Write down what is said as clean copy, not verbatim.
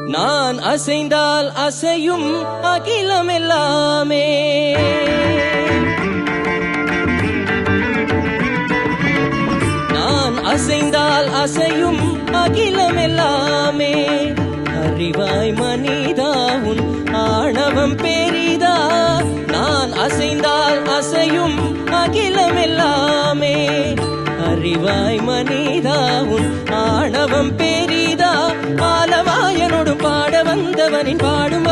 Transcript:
நான் அசைந்தால் அசையும் அகிலம் எல்லாமே. நான் அசைந்தால் அசையும் அகிலம் எல்லாமே. அறிவாய் மனிதா உன் ஆணவம் பெரிதா. நான் அசைந்தால் அசையும் அகிலம் எல்லாமே. அறிவாய் மனிதா உன் ஆணவம் பெரிதா. ஆலவாயனோடு பாட வந்தவனின் பாடும்